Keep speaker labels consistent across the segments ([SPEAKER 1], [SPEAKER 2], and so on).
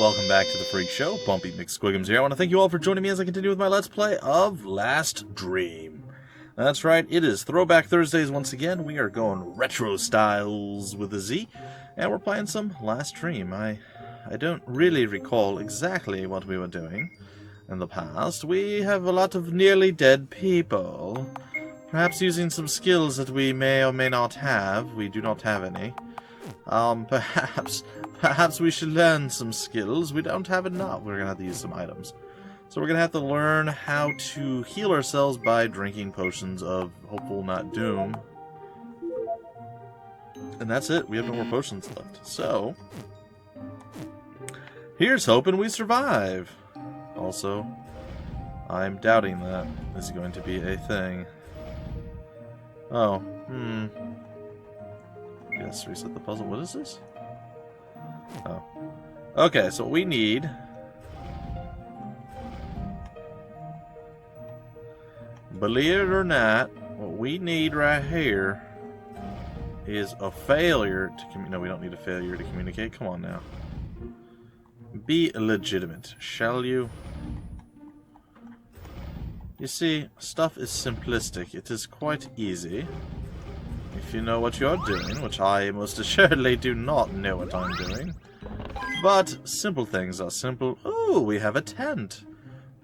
[SPEAKER 1] welcome back to the Freak Show. Bumpy McSquigums here. I want to thank you all for joining me as I continue with my Let's Play of Last Dream. That's right, it is Throwback Thursdays once again. We are going retro styles with a Z, and we're playing some Last Dream. I don't really recall exactly what we were doing in the past. We have a lot of nearly dead people. Perhaps using some skills that we may or may not have. We do not have any. Perhaps we should learn some skills. We don't have enough. We're gonna have to use some items. So we're gonna have to learn how to heal ourselves by drinking potions of hopeful not doom. And that's it. We have no more potions left. So here's hoping we survive. Also, I'm doubting that this is going to be a thing. Oh, Yes, reset the puzzle. What is this? Oh. Okay, so what we need... Believe it or not, what we need right here is a failure to No, we don't need a failure to communicate. Come on now. Be legitimate, shall you? You see, stuff is simplistic. It is quite easy. If you know what you're doing, which I most assuredly do not know what I'm doing. But simple things are simple. Oh, we have a tent.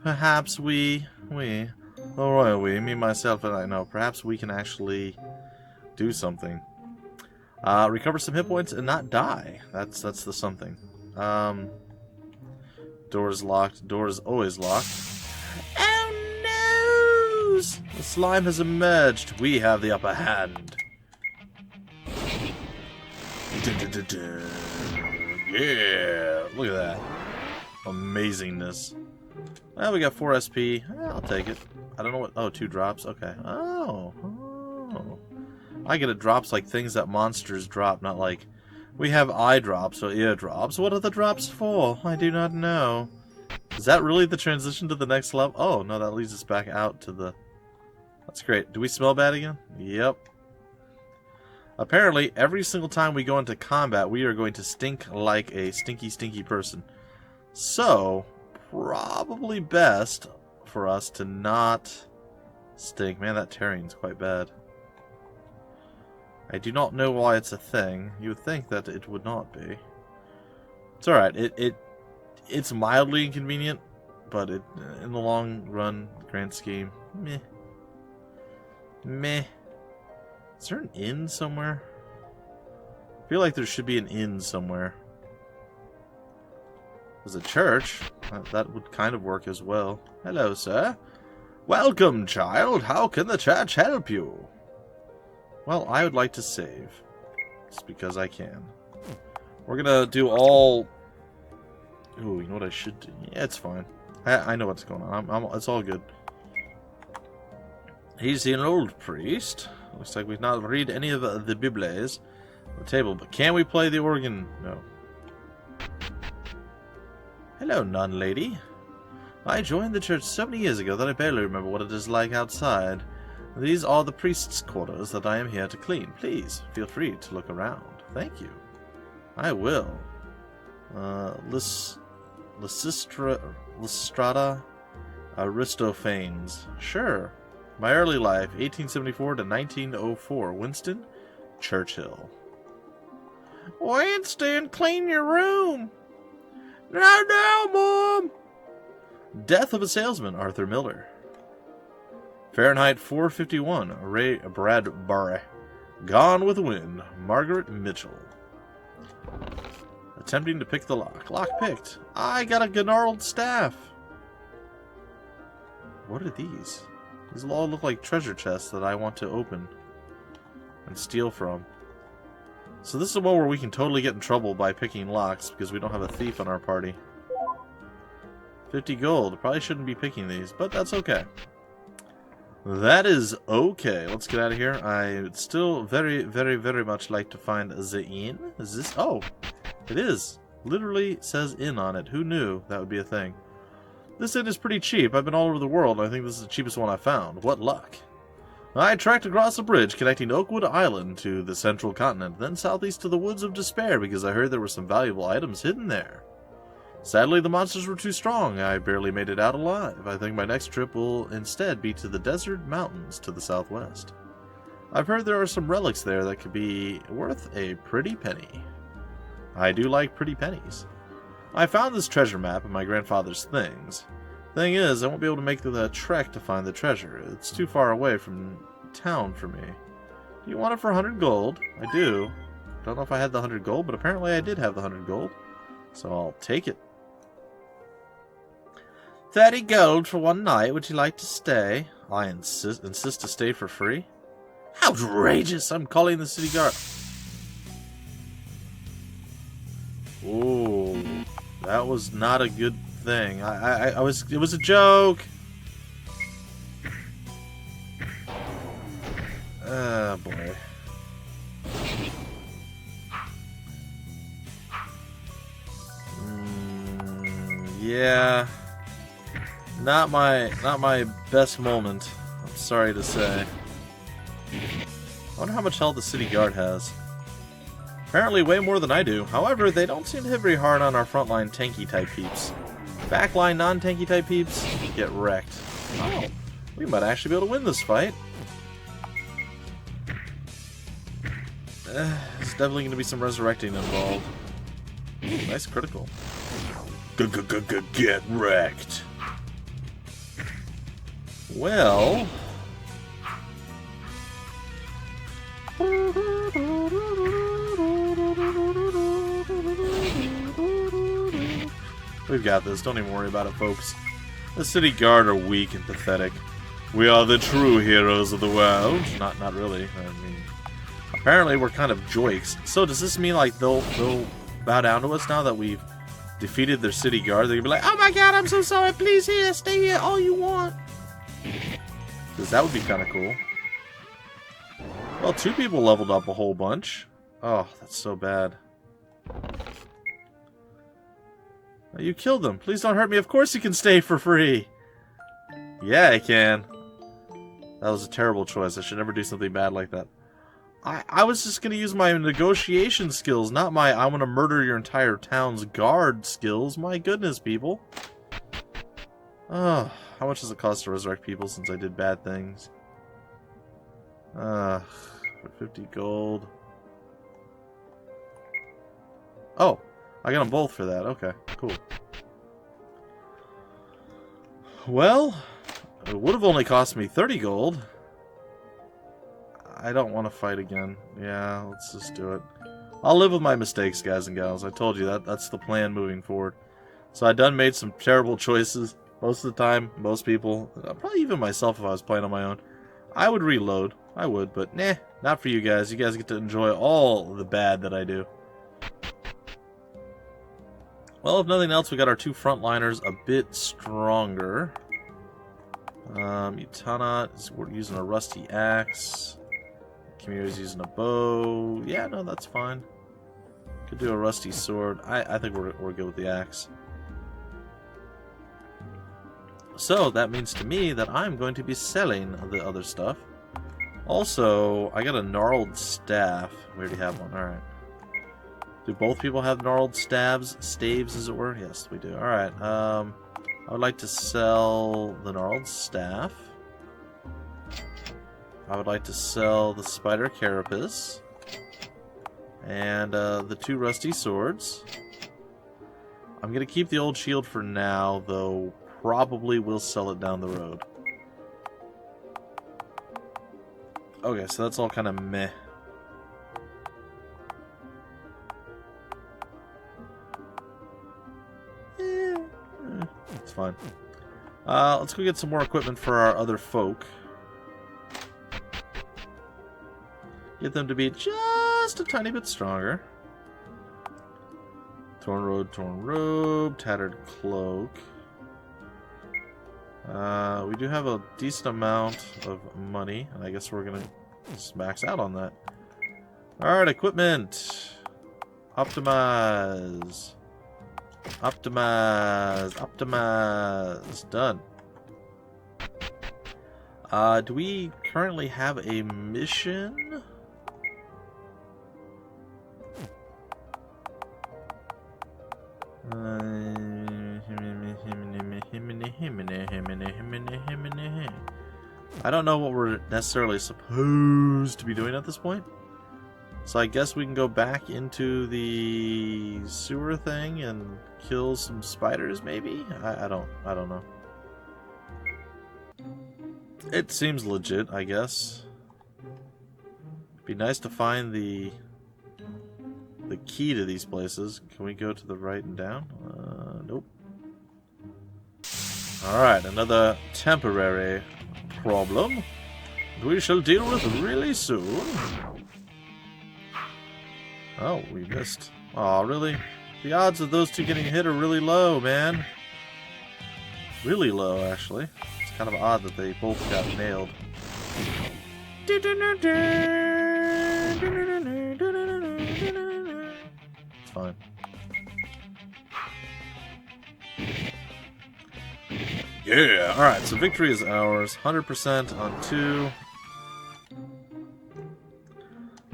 [SPEAKER 1] Perhaps me, myself, and I know. Perhaps we can actually do something. Recover some hit points and not die. That's the something. Door's locked. Door is always locked. Oh no! The slime has emerged. We have the upper hand. Yeah, look at that. Amazingness. Well, we got 4 SP. I'll take it. I don't know what... Oh, 2 drops. Okay. Oh. I get it drops like things that monsters drop, not like... We have eye drops or ear drops. What are the drops for? I do not know. Is that really the transition to the next level? Oh, no, that leads us back out to the... That's great. Do we smell bad again? Yep. Apparently, every single time we go into combat, we are going to stink like a stinky person. So, probably best for us to not stink. Man, that terrain's quite bad. I do not know why it's a thing. You would think that it would not be. It's alright. It's mildly inconvenient, but in the long run, grand scheme, meh. Meh. Is there an inn somewhere? I feel like there should be an inn somewhere. There's a church. That would kind of work as well. Hello, sir. Welcome, child. How can the church help you? Well, I would like to save. Just because I can. We're gonna do all... Ooh, you know what I should do? Yeah, it's fine. I know what's going on. It's all good. He's an old priest. Looks like we've not read any of the Bibles on the table, but can we play the organ? No. Hello, nun lady. I joined the church so many years ago that I barely remember what it is like outside. These are the priest's quarters that I am here to clean. Please, feel free to look around. Thank you. I will. Lysistrata Aristophanes. Sure. My early life, 1874 to 1904. Winston Churchill. Winston, clean your room. No, Mom. Death of a salesman, Arthur Miller. Fahrenheit 451, Ray Bradbury. Gone with the Wind, Margaret Mitchell. Attempting to pick the lock. Lock picked. I got a gnarled staff. What are these? These all look like treasure chests that I want to open and steal from. So this is one where we can totally get in trouble by picking locks because we don't have a thief on our party. 50 gold. Probably shouldn't be picking these, but that's okay. That is okay. Let's get out of here. I would still very much like to find the inn. Is this? Oh, it is. Literally says inn on it. Who knew that would be a thing? This inn is pretty cheap. I've been all over the world, and I think this is the cheapest one I've found. What luck. I trekked across a bridge connecting Oakwood Island to the central continent, then southeast to the Woods of Despair because I heard there were some valuable items hidden there. Sadly, the monsters were too strong. I barely made it out alive. I think my next trip will instead be to the desert mountains to the southwest. I've heard there are some relics there that could be worth a pretty penny. I do like pretty pennies. I found this treasure map in my grandfather's things. Thing is, I won't be able to make the trek to find the treasure. It's too far away from town for me. Do you want it for 100 gold? I do. Don't know if I had the 100 gold, but apparently I did have the 100 gold. So I'll take it. 30 gold for one night. Would you like to stay? I insist to stay for free? Outrageous! I'm calling the city guard. Ooh, that was not a good thing. It was a joke. Oh boy. Yeah. Not my best moment. I'm sorry to say. I wonder how much health the city guard has. Apparently way more than I do. However, they don't seem to hit very hard on our frontline tanky type peeps. Backline non-tanky type peeps get wrecked. Oh, we might actually be able to win this fight. There's definitely going to be some resurrecting involved. Ooh, nice critical. Get wrecked. Well... we've got this. Don't even worry about it, folks. The city guard are weak and pathetic. We are the true heroes of the world. Not really. I mean, apparently we're kind of joiks. So does this mean like they'll bow down to us now that we've defeated their city guard? They're gonna be like, "Oh my God, I'm so sorry. Please here, stay here, all you want." Because that would be kind of cool. Well, 2 people leveled up a whole bunch. Oh, that's so bad. You killed them. Please don't hurt me. Of course you can stay for free. Yeah, I can. That was a terrible choice. I should never do something bad like that. I was just going to use my negotiation skills, not my I want to murder your entire town's guard skills. My goodness, people. Oh, how much does it cost to resurrect people since I did bad things? For 50 gold. Oh, I got them both for that. Okay, cool. Well, it would have only cost me 30 gold. I don't want to fight again. Yeah, let's just do it. I'll live with my mistakes, guys and gals. I told you that's the plan moving forward. So I done made some terrible choices. Most of the time, most people, probably even myself if I was playing on my own, I would reload. I would, but nah, not for you guys. You guys get to enjoy all the bad that I do. Well, if nothing else, we got our 2 frontliners a bit stronger. Utana, we're using a rusty axe. Kimiyo's using a bow. Yeah, no, that's fine. Could do a rusty sword. I think we're good with the axe. So, that means to me that I'm going to be selling the other stuff. Also, I got a gnarled staff. We already have one, alright. Do both people have gnarled staves, as it were? Yes, we do. Alright, I would like to sell the gnarled staff. I would like to sell the spider carapace. And the 2 rusty swords. I'm going to keep the old shield for now, though probably will sell it down the road. Okay, so that's all kind of meh. It's fine. Let's go get some more equipment for our other folk. Get them to be just a tiny bit stronger. Torn robe, tattered cloak. We do have a decent amount of money, and I guess we're gonna just max out on that. Alright, equipment! Optimize! Optimize! Optimize! Done. Do we currently have a mission? I don't know what we're necessarily supposed to be doing at this point. So I guess we can go back into the sewer thing and kill some spiders, maybe? I don't know. It seems legit, I guess. Be nice to find the key to these places. Can we go to the right and down? Nope. Alright, another temporary problem we shall deal with really soon. Oh, we missed. Aw, really? The odds of those two getting hit are really low, man. Really low, actually. It's kind of odd that they both got nailed. It's fine. Yeah! Alright, so victory is ours. 100% on 2.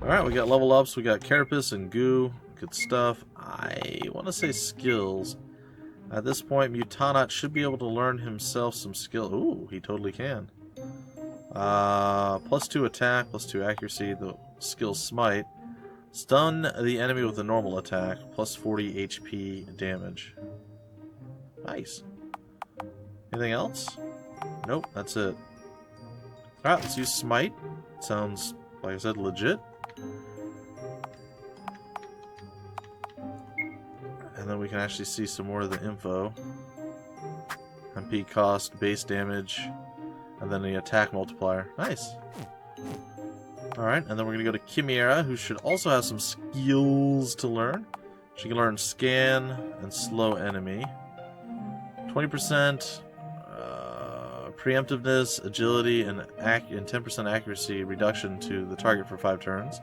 [SPEAKER 1] Alright, we got level ups, we got Carapace and Goo. Good stuff. I want to say skills. At this point, Mutanot should be able to learn himself some skill. Ooh, he totally can. +2 attack, +2 accuracy, the skill Smite. Stun the enemy with a normal attack, +40 HP damage. Nice. Anything else? Nope, that's it. Alright, let's use Smite. Sounds, like I said, legit. And then we can actually see some more of the info. MP cost, base damage, and then the attack multiplier. Nice. Alright, and then we're going to go to Chimera, who should also have some skills to learn. She can learn Scan and Slow Enemy. 20% preemptiveness, agility, and 10% accuracy reduction to the target for 5 turns.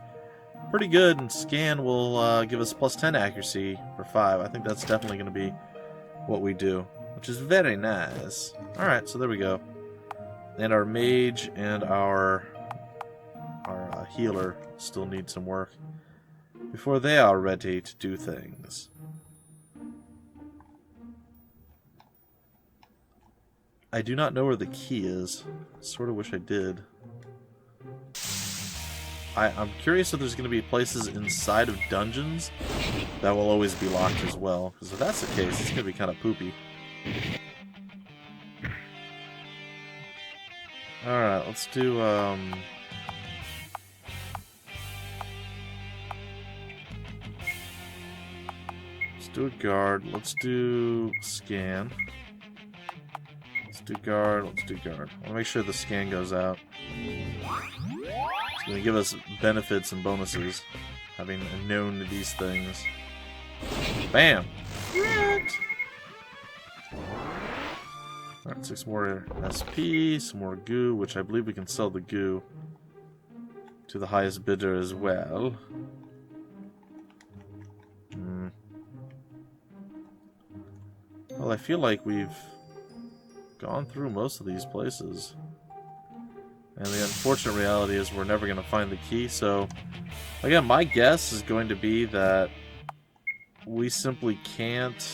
[SPEAKER 1] Pretty good, and Scan will give us +10 accuracy for 5. I think that's definitely going to be what we do, which is very nice. Alright, so there we go. And our mage and our healer still need some work before they are ready to do things. I do not know where the key is. Sort of wish I did. I'm curious if there's going to be places inside of dungeons that will always be locked as well. Because if that's the case, it's going to be kind of poopy. Alright, let's do, let's do a guard. Let's do scan. Let's do guard. Let's do guard. I want to make sure the scan goes out. It's going to give us benefits and bonuses, having known these things. Bam! Alright, 6 more SP, some more goo, which I believe we can sell the goo to the highest bidder as well. Well, I feel like we've gone through most of these places. And the unfortunate reality is we're never going to find the key, so again, my guess is going to be that we simply can't,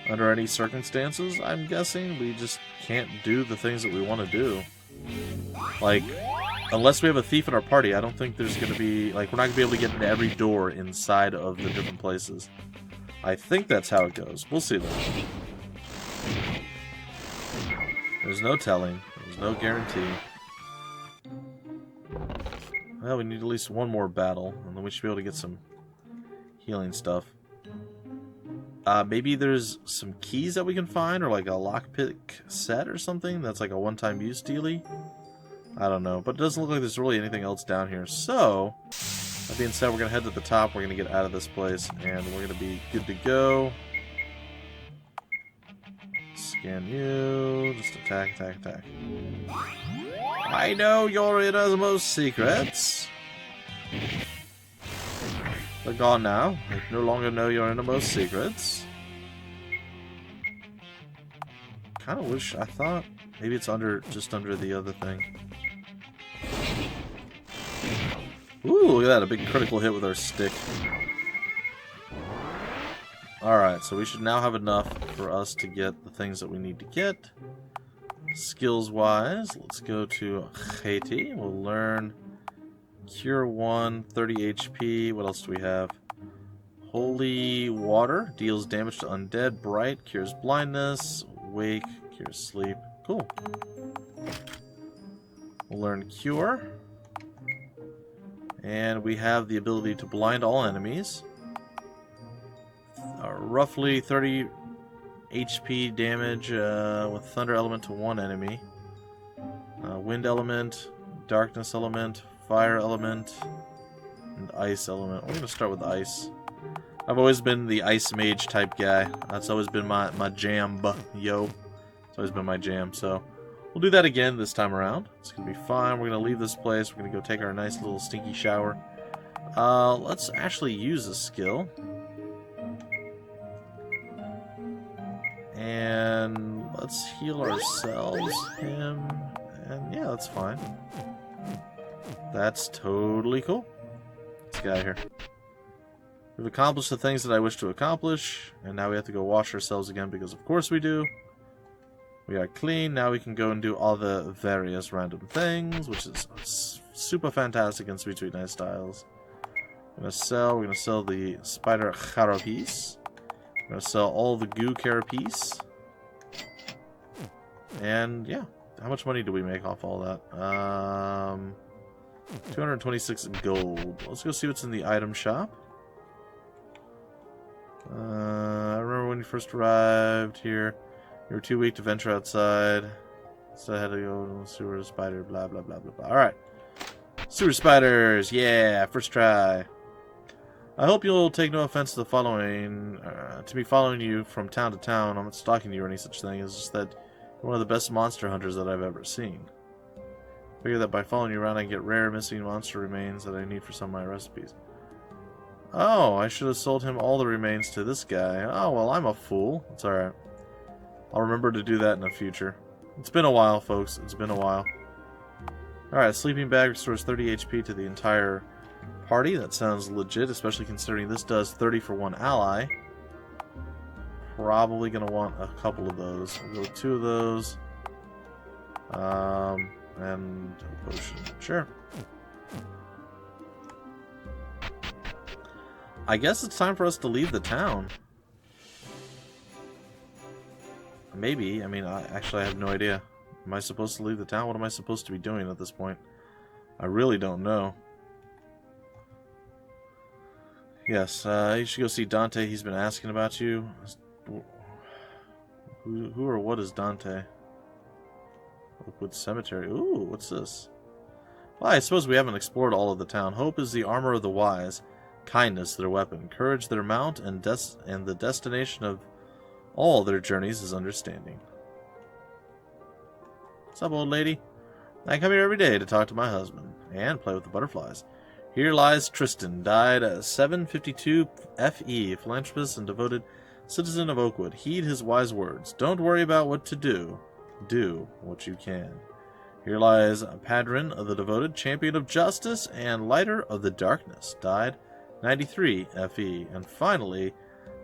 [SPEAKER 1] under any circumstances, I'm guessing, we just can't do the things that we want to do. Like, unless we have a thief in our party, I don't think there's going to be, like, we're not going to be able to get into every door inside of the different places. I think that's how it goes. We'll see, though. There's no telling. There's no guarantee. Well, we need at least one more battle, and then we should be able to get some healing stuff. Maybe there's some keys that we can find, or like a lockpick set or something that's like a one-time use dealie. I don't know, but it doesn't look like there's really anything else down here. So, that being said, we're going to head to the top, we're going to get out of this place, and we're going to be good to go. Scan you, just attack, attack, attack. I know your innermost secrets. They're gone now. I no longer know your innermost secrets. Kind of wish, I thought maybe it's just under the other thing. Ooh, look at that, a big critical hit with our stick. Alright, so we should now have enough for us to get the things that we need to get. Skills-wise, let's go to Haiti. We'll learn Cure 1, 30 HP. What else do we have? Holy Water deals damage to undead. Bright cures blindness. Wake cures sleep. Cool. We'll learn Cure. And we have the ability to blind all enemies. Roughly 30 HP damage with Thunder Element to one enemy. Wind Element, Darkness Element, Fire Element, and Ice Element. We're going to start with Ice. I've always been the Ice Mage type guy. That's always been my jam, yo. It's always been my jam, so we'll do that again this time around. It's going to be fine. We're going to leave this place. We're going to go take our nice little stinky shower. Let's actually use a skill. And let's heal ourselves, him, and yeah, that's fine. That's totally cool. Let's get out of here. We've accomplished the things that I wish to accomplish, and now we have to go wash ourselves again because of course we do. We are clean. Now we can go and do all the various random things, which is super fantastic in Sweet Sweet Nice styles. We're gonna sell the spider carapace. We're gonna sell all the goo carapace. And yeah, how much money do we make off all that? 226 gold. Let's go see what's in the item shop. I remember when you first arrived here, you were too weak to venture outside, so I had to go to the sewer spider, blah blah blah blah blah. Alright. Sewer spiders, yeah, first try. I hope you'll take no offense to the following, to me following you from town to town. I'm not stalking you or any such thing. It's just that you're one of the best monster hunters that I've ever seen. I figure that by following you around I can get rare missing monster remains that I need for some of my recipes. Oh, I should have sold him all the remains to this guy. Oh, well, I'm a fool. It's alright. I'll remember to do that in the future. It's been a while, folks. It's been a while. Alright, sleeping bag restores 30 HP to the entire party. That sounds legit, especially considering this does 30 for one ally. Probably going to want a couple of those. We'll go with 2 of those. And a potion. Sure. I guess it's time for us to leave the town. Maybe. I mean, I have no idea. Am I supposed to leave the town? What am I supposed to be doing at this point? I really don't know. Yes, you should go see Dante. He's been asking about you. Who or what is Dante? Oakwood Cemetery. Ooh, what's this? Well, I suppose we haven't explored all of the town. Hope is the armor of the wise. Kindness their weapon. Courage their mount. And the destination of all their journeys is understanding. What's up, old lady? I come here every day to talk to my husband. And play with the butterflies. Here lies Tristan, died at 752 FE, philanthropist and devoted citizen of Oakwood. Heed his wise words. Don't worry about what to do. Do what you can. Here lies Padrin of the devoted, champion of justice and lighter of the darkness. Died 93 FE. And finally,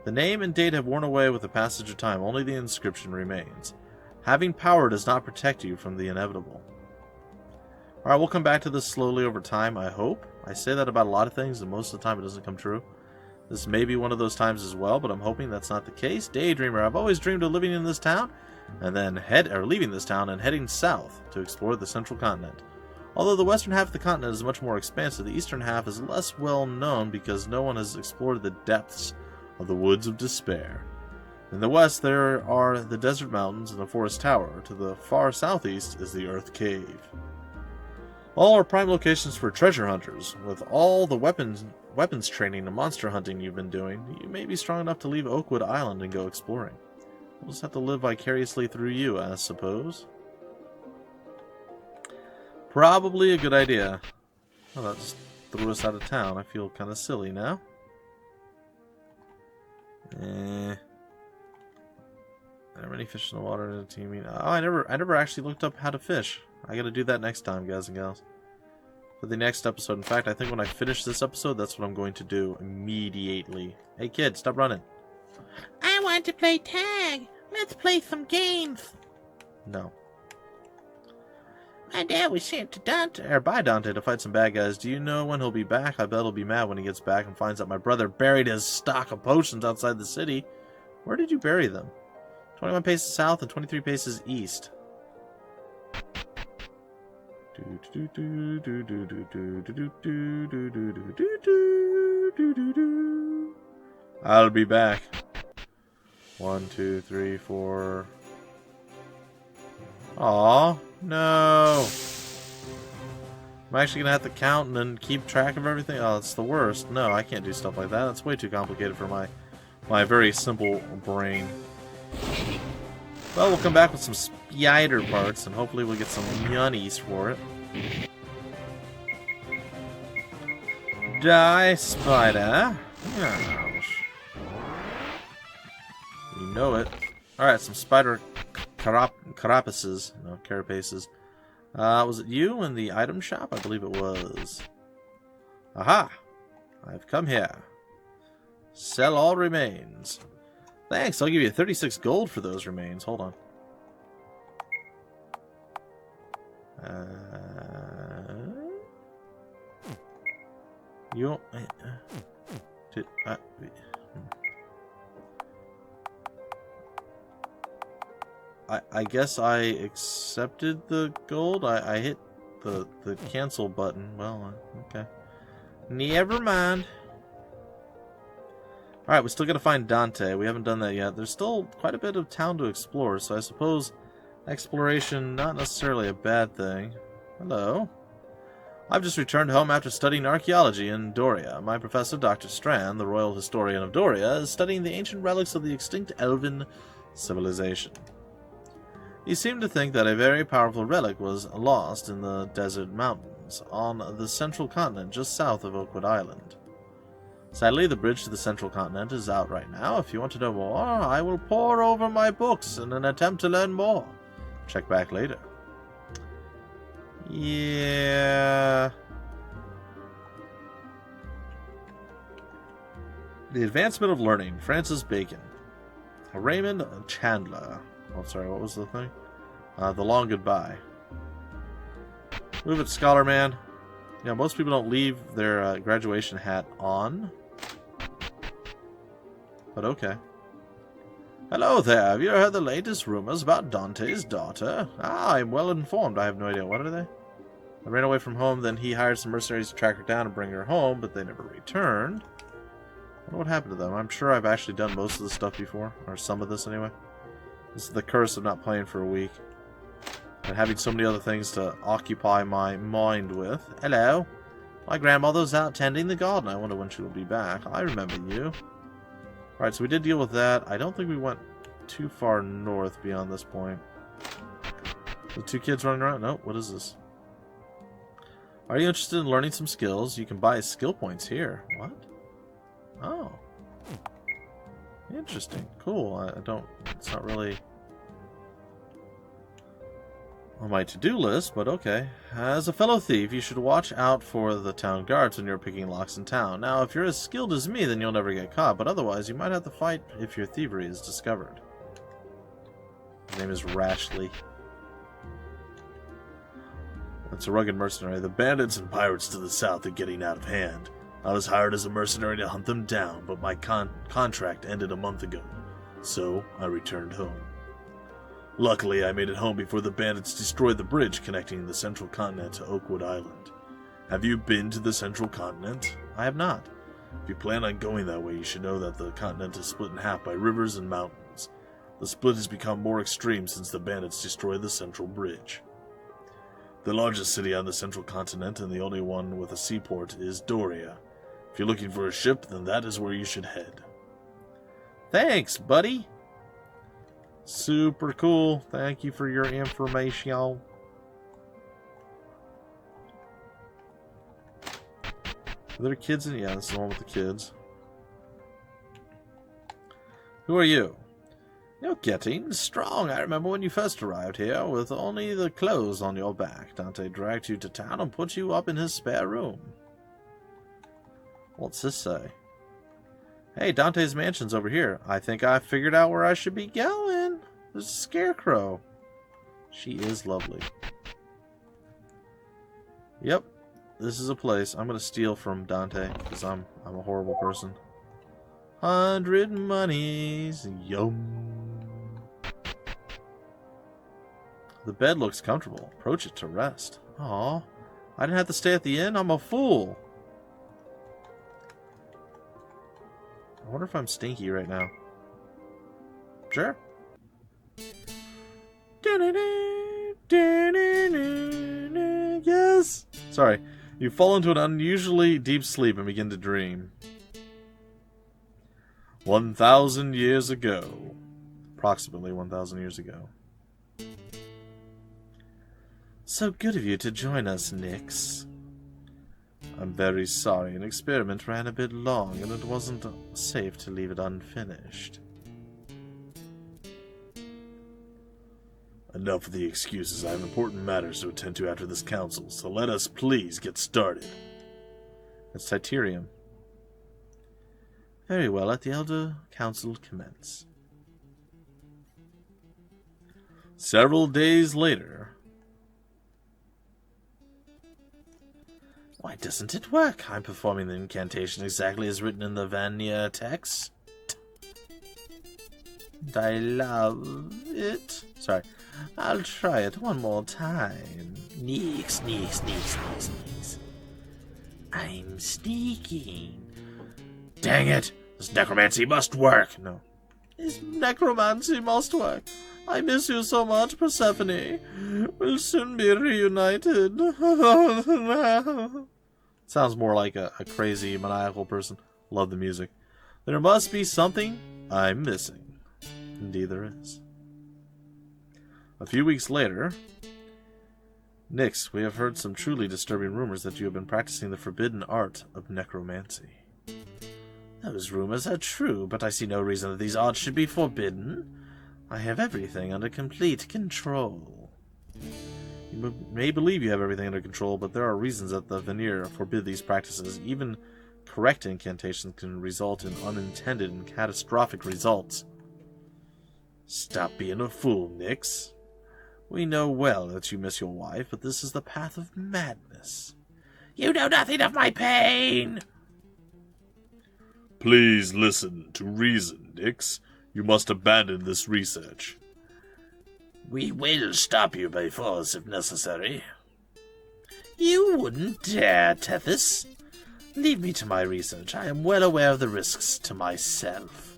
[SPEAKER 1] the name and date have worn away with the passage of time. Only the inscription remains. Having power does not protect you from the inevitable. Alright, we'll come back to this slowly over time, I hope. I say that about a lot of things, and most of the time it doesn't come true. This may be one of those times as well, but I'm hoping that's not the case. Daydreamer, I've always dreamed of living in this town, and then leaving this town and heading south to explore the central continent. Although the western half of the continent is much more expansive, the eastern half is less well known because no one has explored the depths of the woods of despair. In the west, there are the desert mountains and the forest tower. To the far southeast is the earth cave. All are prime locations for treasure hunters. With all the weapons training and monster hunting you've been doing, you may be strong enough to leave Oakwood Island and go exploring. We'll just have to live vicariously through you, I suppose. Probably a good idea. Well, that just threw us out of town. I feel kind of silly now. I never any fish in the water in a teaming. Oh, I never actually looked up how to fish. I gotta do that next time, guys and gals. For the next episode. In fact, I think when I finish this episode, that's what I'm going to do immediately. Hey, kid, stop running.
[SPEAKER 2] I want to play tag. Let's play some games.
[SPEAKER 1] No. My dad was sent to Dante, or by Dante, to fight some bad guys. Do you know when he'll be back? I bet he'll be mad when he gets back and finds out my brother buried his stock of potions outside the city. Where did you bury them? 21 paces south and 23 paces east. I'll be back. 1, 2, 3, 4. Aw, no. I'm actually gonna have to count and then keep track of everything. Oh, it's the worst. No, I can't do stuff like that. That's way too complicated for my very simple brain. Well, we'll come back with some spider parts, and hopefully we'll get some yunnies for it. Die, spider. Gosh. You know it. Alright, some spider carapaces. No, carapaces. Was it you in the item shop? I believe it was. Aha! I've come here. Sell all remains. Thanks, I'll give you 36 gold for those remains. Hold on. You... I guess I accepted the gold. I hit the cancel button. Well, okay. Never mind. Alright, we still gotta find Dante. We haven't done that yet. There's still quite a bit of town to explore, so I suppose exploration not necessarily a bad thing. Hello. I've just returned home after studying archaeology in Doria. My professor, Dr. Strand, the royal historian of Doria, is studying the ancient relics of the extinct elven civilization. He seemed to think that a very powerful relic was lost in the desert mountains on the central continent just south of Oakwood Island. Sadly, the bridge to the central continent is out right now. If you want to know more, I will pore over my books in an attempt to learn more. Check back later. Yeah. The Advancement of Learning, Francis Bacon. Raymond Chandler. Oh, sorry, what was the thing? The Long Goodbye. Move it, Scholar Man. Yeah, most people don't leave their graduation hat on. But okay. Hello there, have you heard the latest rumors about Dante's daughter? Ah, I'm well informed. I have no idea. What are they? I ran away from home, then he hired some mercenaries to track her down and bring her home, but they never returned. I wonder what happened to them. I'm sure I've actually done most of this stuff before, or some of this anyway. This is the curse of not playing for a week. And having so many other things to occupy my mind with. Hello. My grandmother's out tending the garden. I wonder when she will be back. I remember you. Alright, so we did deal with that. I don't think we went too far north beyond this point. The two kids running around? Nope, what is this? Are you interested in learning some skills? You can buy skill points here. What? Oh. Interesting. Cool. I don't... It's not really on my to-do list, but okay. As a fellow thief, you should watch out for the town guards when you're picking locks in town. Now, if you're as skilled as me, then you'll never get caught, but otherwise, you might have to fight if your thievery is discovered. His name is Rashley. That's a rugged mercenary. The bandits and pirates to the south are getting out of hand. I was hired as a mercenary to hunt them down, but my contract ended a month ago, so I returned home. Luckily, I made it home before the bandits destroyed the bridge connecting the central continent to Oakwood Island. Have you been to the central continent? I have not. If you plan on going that way, you should know that the continent is split in half by rivers and mountains. The split has become more extreme since the bandits destroyed the central bridge. The largest city on the central continent and the only one with a seaport is Doria. If you're looking for a ship, then that is where you should head. Thanks, buddy. Super cool. Thank you for your information. Are there kids in? Yeah, this is the one with the kids. Who are you? You're getting strong. I remember when you first arrived here with only the clothes on your back. Dante dragged you to town and put you up in his spare room. What's this say? Hey, Dante's mansion's over here. I think I figured out where I should be going. There's a scarecrow. She is lovely. Yep, this is a place. I'm gonna steal from Dante because I'm a horrible person. 100 monies, yum. The bed looks comfortable. Approach it to rest. Aw, I didn't have to stay at the inn. I'm a fool. I wonder if I'm stinky right now. Sure. Yes! Sorry. You fall into an unusually deep sleep and begin to dream. 1,000 years ago. Approximately 1,000 years ago. So good of you to join us, Nix. I'm very sorry. An experiment ran a bit long, and it wasn't safe to leave it unfinished. Enough of the excuses. I have important matters to attend to after this council, so let us please get started. It's Titirium. Very well, let the Elder Council commence. Several days later... Why doesn't it work? I'm performing the incantation exactly as written in the Vanir text. And I love it. Sorry. I'll try it one more time. Sneak, sneak, sneak, sneak, sneak. I'm sneaking. Dang it! This necromancy must work! No. This necromancy must work. I miss you so much, Persephone. We'll soon be reunited. Sounds more like a crazy, maniacal person. Love the music. There must be something I'm missing. Indeed there is. A few weeks later... Nix, we have heard some truly disturbing rumors that you have been practicing the forbidden art of necromancy. Those rumors are true, but I see no reason that these arts should be forbidden. I have everything under complete control. You may believe you have everything under control, but there are reasons that the Vanir forbid these practices. Even correct incantations can result in unintended and catastrophic results. Stop being a fool, Nix. We know well that you miss your wife, but this is the path of madness. You know nothing of my pain! Please listen to reason, Nix. You must abandon this research. We will stop you by force if necessary. You wouldn't dare, Tethys. Leave me to my research. I am well aware of the risks to myself.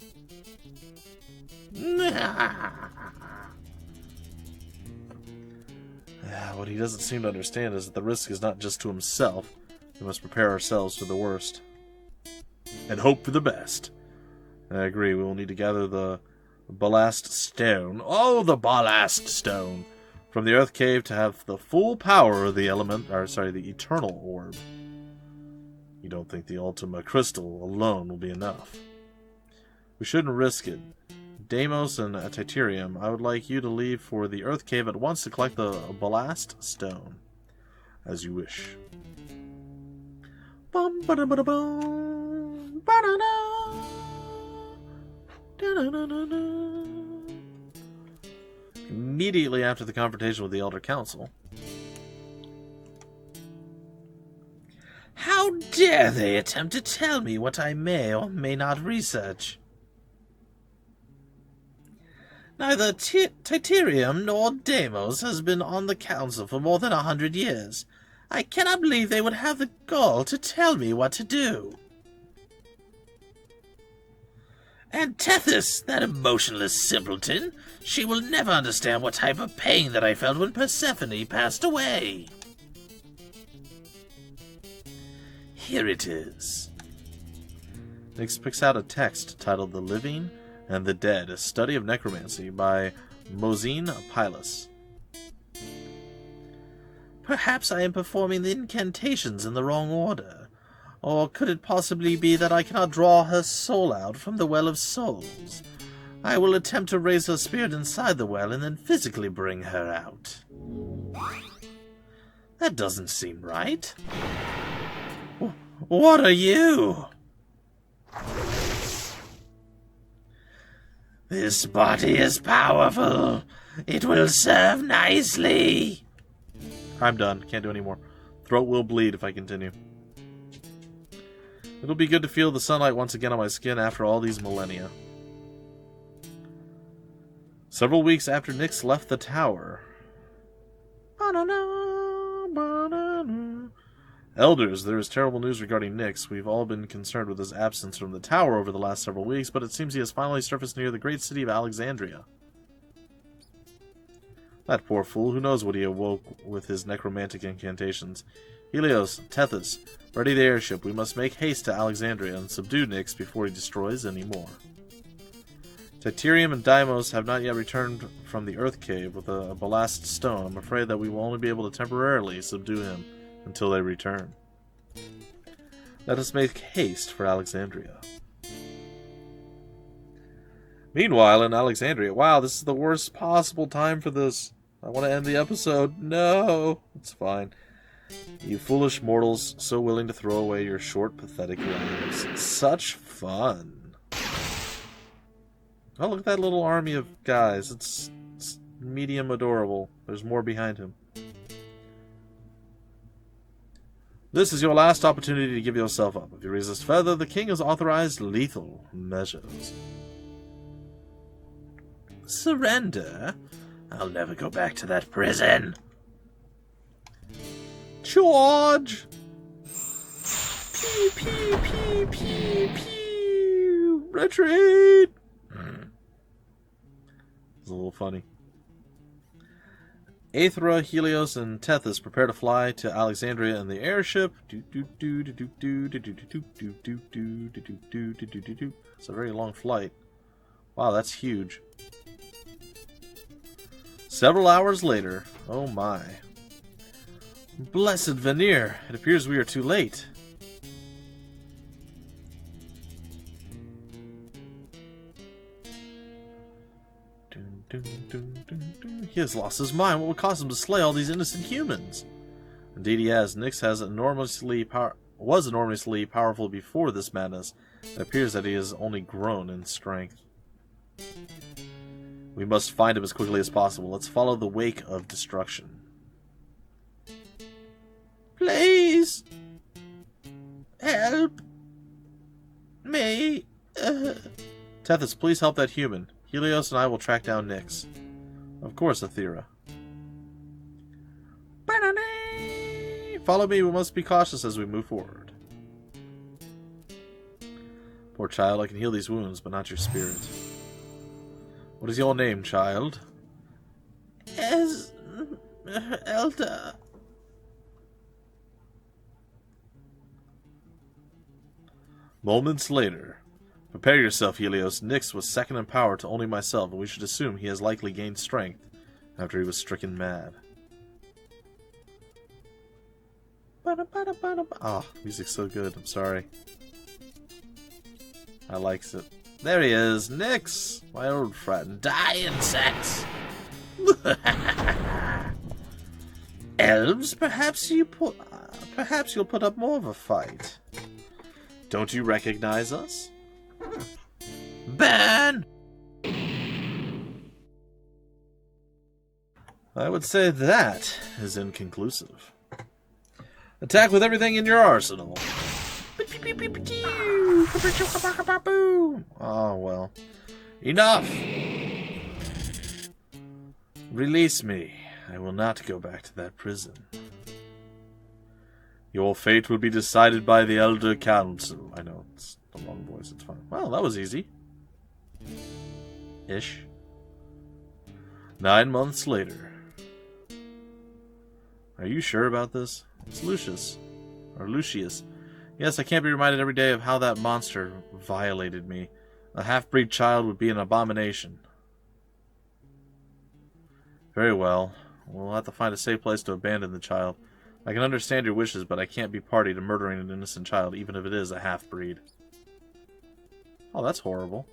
[SPEAKER 1] What he doesn't seem to understand is that the risk is not just to himself. We must prepare ourselves for the worst. And hope for the best. I agree, we will need to gather the ballast stone. Oh, the ballast stone! From the earth cave to have the full power of the the eternal orb. You don't think the Ultima Crystal alone will be enough? We shouldn't risk it. Deimos and Titirium, I would like you to leave for the Earth Cave at once to collect the ballast stone. As you wish. Immediately after the confrontation with the Elder Council. How dare they attempt to tell me what I may or may not research? Neither Titirium nor Deimos has been on the council for more than 100 years. I cannot believe they would have the gall to tell me what to do. And Tethys, that emotionless simpleton, she will never understand what type of pain that I felt when Persephone passed away. Here it is. Nix picks out a text titled The Living and the Dead, a study of necromancy by Mosine Pilus. Perhaps I am performing the incantations in the wrong order. Or could it possibly be that I cannot draw her soul out from the Well of Souls? I will attempt to raise her spirit inside the well and then physically bring her out. That doesn't seem right. What are you? This body is powerful. It will serve nicely. I'm done. Can't do any more. throat will bleed if I continue. It'll be good to feel the sunlight once again on my skin after all these millennia. Several weeks after Nyx left the tower. Elders, there is terrible news regarding Nyx. We've all been concerned with his absence from the tower over the last several weeks, but it seems he has finally surfaced near the great city of Alexandria. That poor fool, who knows what he awoke with his necromantic incantations. Helios, Tethys, ready the airship. We must make haste to Alexandria and subdue Nyx before he destroys any more. Titirium and Deimos have not yet returned from the Earth Cave with a ballast stone. I'm afraid that we will only be able to temporarily subdue him until they return. Let us make haste for Alexandria. Meanwhile, in Alexandria, wow, this is the worst possible time for this. I want to end the episode. No, it's fine. You foolish mortals, so willing to throw away your short, pathetic lives. Such fun. Oh, look at that little army of guys. It's medium adorable. There's more behind him. This is your last opportunity to give yourself up. If you resist further, the king has authorized lethal measures. Surrender? I'll never go back to that prison. Charge! Pew, pew, pew, pew, pew. Retreat! It's a little funny. Aethra, Helios, and Tethys prepare to fly to Alexandria in the airship. It's a very long flight. Wow, that's huge. Several hours later. Oh my. Blessed Veneer, it appears we are too late. He has lost his mind. What would cause him to slay all these innocent humans? Indeed he has. Nyx was enormously powerful before this madness. It appears that he has only grown in strength. We must find him as quickly as possible. Let's follow the wake of destruction. Please! Help! Me! Tethys, please help that human. Helios and I will track down Nyx. Of course, Aethra. Follow me, we must be cautious as we move forward. Poor child, I can heal these wounds, but not your spirit. What is your name, child? Elda. Moments later. Prepare yourself, Helios. Nyx was second in power to only myself, and we should assume he has likely gained strength after he was stricken mad. Oh, music's so good. I'm sorry. I likes it. There he is, Nyx, my old friend. Die, insects! Elves, perhaps you'll put up more of a fight. Don't you recognize us? Burn! I would say that is inconclusive. Attack with everything in your arsenal. Oh, well. Enough! Release me. I will not go back to that prison. Your fate will be decided by the Elder Council. I know, it's the wrong voice, it's fine. Well, that was easy. Ish. 9 months later. Are you sure about this? It's Lucius. Or Lucius. Yes, I can't be reminded every day of how that monster violated me. A half-breed child would be an abomination. Very well. We'll have to find a safe place to abandon the child. I can understand your wishes, but I can't be party to murdering an innocent child, even if it is a half-breed. Oh, that's horrible.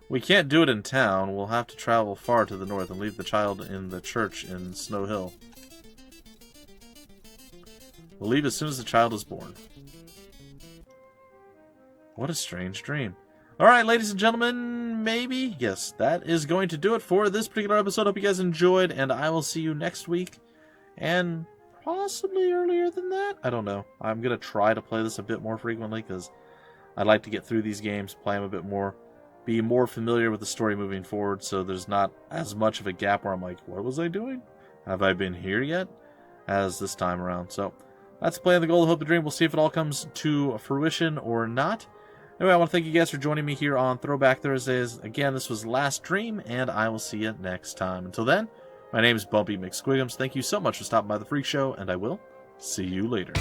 [SPEAKER 1] We can't do it in town. We'll have to travel far to the north and leave the child in the church in Snow Hill. We'll leave as soon as the child is born. What a strange dream. Alright, ladies and gentlemen, maybe, yes, that is going to do it for this particular episode. Hope you guys enjoyed, and I will see you next week. And possibly earlier than that. I don't know. I'm going to try to play this a bit more frequently because I'd like to get through these games, play them a bit more, be more familiar with the story moving forward, so there's not as much of a gap where I'm like, what was I doing? Have I been here yet? As this time around. So that's the plan, the goal, the hope, the dream. We'll see if it all comes to fruition or not. Anyway, I want to thank you guys for joining me here on Throwback Thursdays. Again, this was Last Dream, and I will see you next time. Until then, my name is Bumpy McSquigums. Thank you so much for stopping by the Freak Show, and I will see you later.